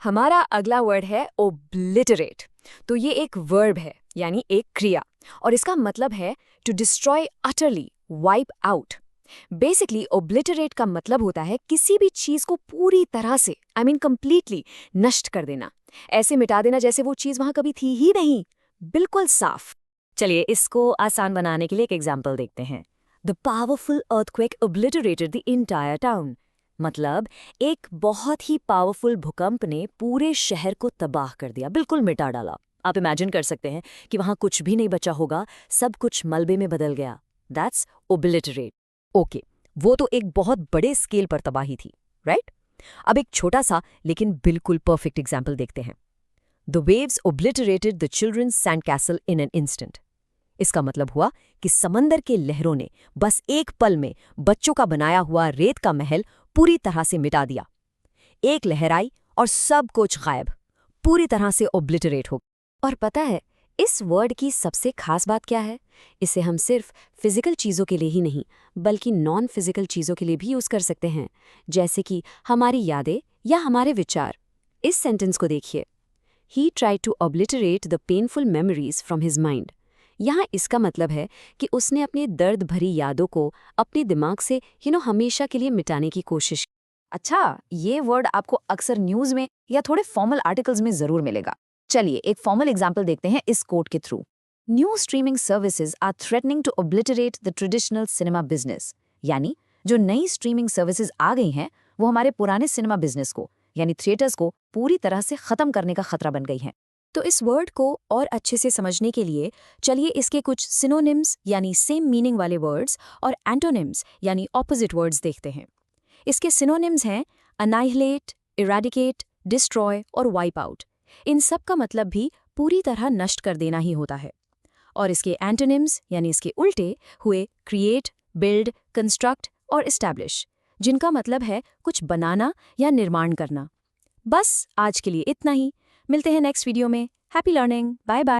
हमारा अगला वर्ड है ओब्लिटरेट। तो ये एक वर्ब है, यानी एक क्रिया, और इसका मतलब है to destroy utterly, wipe out. Basically obliterate का मतलब होता है किसी भी चीज को पूरी तरह से, कंप्लीटली नष्ट कर देना, ऐसे मिटा देना जैसे वो चीज वहां कभी थी ही नहीं, बिल्कुल साफ। चलिए इसको आसान बनाने के लिए एक एग्जाम्पल देखते हैं। The powerful earthquake obliterated the entire town. मतलब एक बहुत ही पावरफुल भूकंप ने पूरे शहर को तबाह कर दिया, बिल्कुल मिटा डाला। आप इमेजिन कर सकते हैं कि वहां कुछ भी नहीं बचा होगा, सब कुछ मलबे में बदल गया। दैट्स ओब्लिटरेट। ओके, वो तो एक बहुत बड़े स्केल पर तबाही थी, राइट? अब एक छोटा सा लेकिन बिल्कुल परफेक्ट एग्जाम्पल देखते हैं। The waves obliterated the childrens sand castle in an instant. इसका मतलब हुआ कि समंदर के लहरों ने बस एक पल में बच्चों का बनाया हुआ रेत का महल पूरी तरह से मिटा दिया। एक लहर आई और सब कुछ गायब, पूरी तरह से ओब्लिटरेट हो। और पता है इस वर्ड की सबसे खास बात क्या है? इसे हम सिर्फ फिजिकल चीज़ों के लिए ही नहीं, बल्कि नॉन फिजिकल चीज़ों के लिए भी यूज़ कर सकते हैं, जैसे कि हमारी यादें या हमारे विचार। इस सेंटेंस को देखिए, he tried to obliterate the painful memories from his mind. यहाँ इसका मतलब है कि उसने अपनी दर्द भरी यादों को अपने दिमाग से हमेशा के लिए मिटाने की कोशिश की। अच्छा, ये वर्ड आपको अक्सर न्यूज़ में या थोड़े फॉर्मल आर्टिकल्स में ज़रूर मिलेगा। चलिए एक फॉर्मल एग्जाम्पल देखते हैं इस कोट के through. New streaming services are threatening to obliterate the traditional cinema business. यानी जो नई स्ट्रीमिंग सर्विसेज आ गई हैं वो हमारे पुराने सिनेमा बिजनेस को, यानी थिएटर्स को पूरी तरह से ख़त्म करने का खतरा बन गई हैं। तो इस वर्ड को और अच्छे से समझने के लिए चलिए इसके कुछ सिनोनिम्स यानी सेम मीनिंग वाले वर्ड्स और एंटोनिम्स यानी ऑपोजिट वर्ड्स देखते हैं। इसके सिनोनिम्स हैं अनाइहिलेट, इरेडिकेट, डिस्ट्रॉय और वाइप आउट। इन सब का मतलब भी पूरी तरह नष्ट कर देना ही होता है। और इसके एंटोनिम्स यानी इसके उल्टे हुए क्रिएट, बिल्ड, कंस्ट्रक्ट और एस्टैब्लिश, जिनका मतलब है कुछ बनाना या निर्माण करना। बस आज के लिए इतना ही। मिलते हैं नेक्स्ट वीडियो में। Happy learning. Bye bye.